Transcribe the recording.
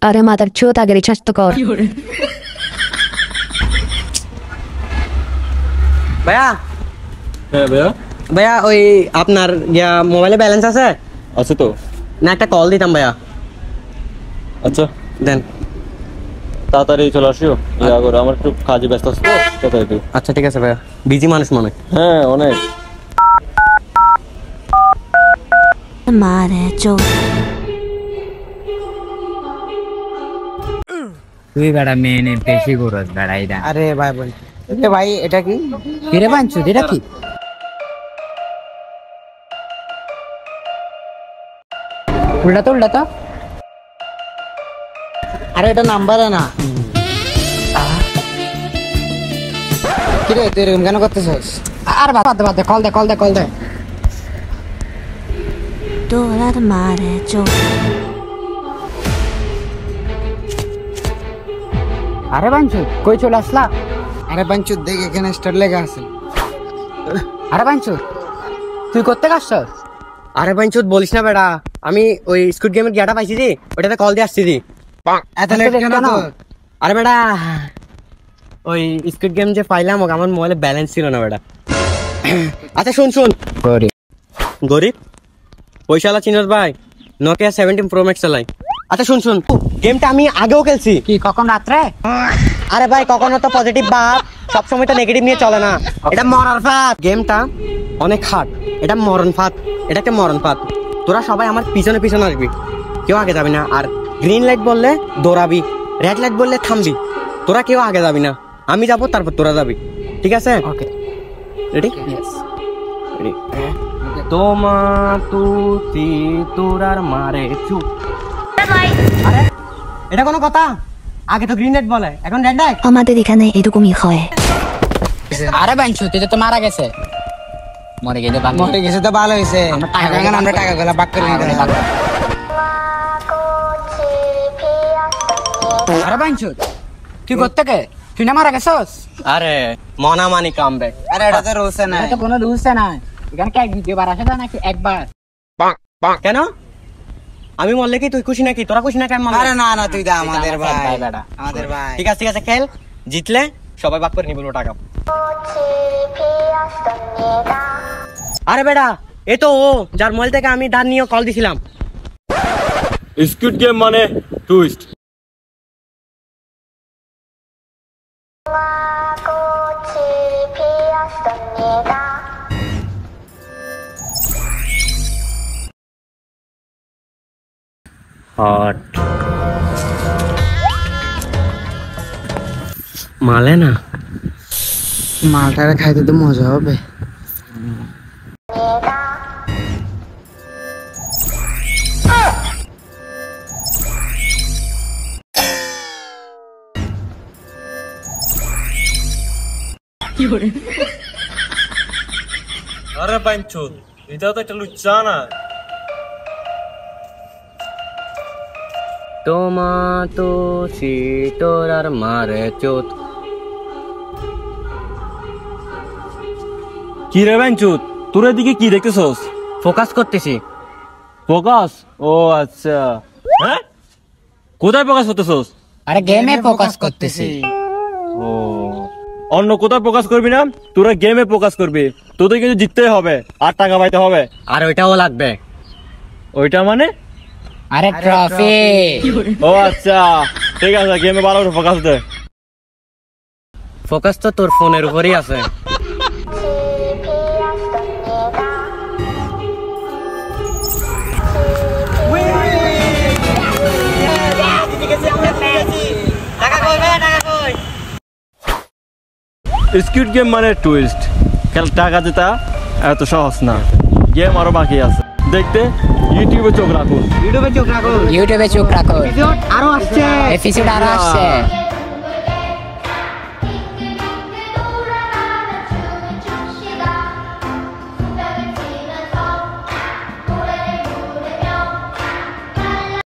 আরে মাথার চোত আগে রিচার্জ তো কর। ভাইয়া হ্যাঁ ভাইয়া ভাইয়া ওই আপনার মোবাইলে ব্যালেন্স আছে? আছে তো। না একটা কল দিতাম ভাইয়া। আচ্ছা দেন। তাড়াতাড়ি চলে আসিও। আমার একটু কাজে ব্যস্ত আছি তো তাড়াতাড়ি। আচ্ছা ঠিক আছে ভাইয়া, বিজি মানুষ মনে। হ্যাঁ অনেক। মারে চোত তুই বেড়া মেনে বেশি করস বেড়া এটা। আরে ভাই বল ভাই এটা কি কিরে বাঞ্চু এটা কি? উল্টা তো আরে এটা নাম্বার না। কিরে তুই এরকম কেন করতেছিস? আর বাদ কল দে তোরার মারে চোত। আরে বাঞ্চু কই চলে আসলা? আরে বাঞ্চু দেখ এখানে স্টার লেখা আছে। আরে বাঞ্চু তুই করতে আসছস? আরে বাঞ্চু বলিস না বেটা, আমি ওই স্কুড গেমের গিয়াটা পাইছি রে, ওটাতে কল দিয়ে আসছি রে। এত লেট কেন তোর? আরে বেটা ওই স্কুড গেম যে পাইলাম আমার মোবাইলে ব্যালেন্স ছিল না বেটা। আচ্ছা শুন গরিব পয়সালা চিনস ভাই, নোকিয়া 17 প্রো ম্যাক্স চালাই। আচ্ছা শুন গেমটা আমি আগেও খেলছি। কি কখন রাত্রে? আরে ভাই কখনো তো পজিটিভ বাপ, সবসময় তো নেগেটিভ নিয়ে চলে না। এটা মরার ফাঁদ, গেমটা অনেক হার্ড। এটা মরণ ফাঁদ, এটা একটা মরণ ফাঁদ। তোরা সবাই আমার পিছনে আসবি, কেউ আগে যাবি না। আর গ্রিন লাইট বললে দৌড়াবি, রেড লাইট বললে থামবি। তোরা কেউ আগে যাবি না, আমি যাবো তারপর তোরা যাবি, ঠিক আছে? Okay ready? রেডি। তোমা তুতি তোরার মারে চুপ। আরে এটা কোনো কথা? আগে তো গ্রিন লাইট বলে, এখন রেড লাইট। আমাদের এখানে এরকমই হয়। আরে বাঞ্চু তুই তো মারা গেছে। মরে গেছে তো ভালো হয়েছে। আমরা টাকাগুলো ভাগ করে নিতে পারবো। আরে বাঞ্চু তুই করতে কে? তুই না মারা গেছস? আরে মনা মানি কাম ব্যাক। আরে এটা তো রুলস না। এটা কোনো রুলস না। এখানে কি দ্বিতীয়বার আসে না নাকি একবার? কেন আমি মরলে কি তুই খুশি নাকি? তোরা খুশি নাকি? আরে না না তুই দা আমাদের ভাই, আমাদের ভাই। ঠিক আছে খেল, জিতলে সবাই ভাগ করে নিব টাকা। আরে বেটা এ তো ও যার মোবাইল থেকে আমি দান নিয়ে কল দিছিলাম। স্কুইড গেম মানে টুইস্ট। হট মালে না, মালটারে খাইতে তো মজা হবে। আরে বাঞ্চু এটাও তো একটা লুচ্চা না। তোমা তো তোরার মারে চোত। কি রে বাঞ্চু তোর এদিকে কি দেখতেছস? ফোকাস করতেছি। ফোকাস? ও আচ্ছা। হ্যাঁ কোথায় ফোকাস করতেছস? আরে গেমে ফোকাস করতেছি। ও অন্য কোথাও ফোকাস করবি না, তোরা গেমে ফোকাস করবি। তোদের কিন্তু জিততেই হবে আর টাকা পাইতে হবে। আর ওইটাও লাগবে। ওইটা মানে? আরে ট্রফি। ও আচ্ছা ঠিক আছে, গেমে ভালো করে ফোকাস দে। ফোকাস তো তোর ফোনের উপরই আছে। স্কুইড গেম মানে টুইস্ট। খেল টাকা জেতা এত সহজ না, গেম আরো বাকি আছে। দেখতে ইউটিউবে চোখ রাখুন। ইউটিউবে চোখ রাখো। আরো আসছে। এপিসোড আরো আসছে।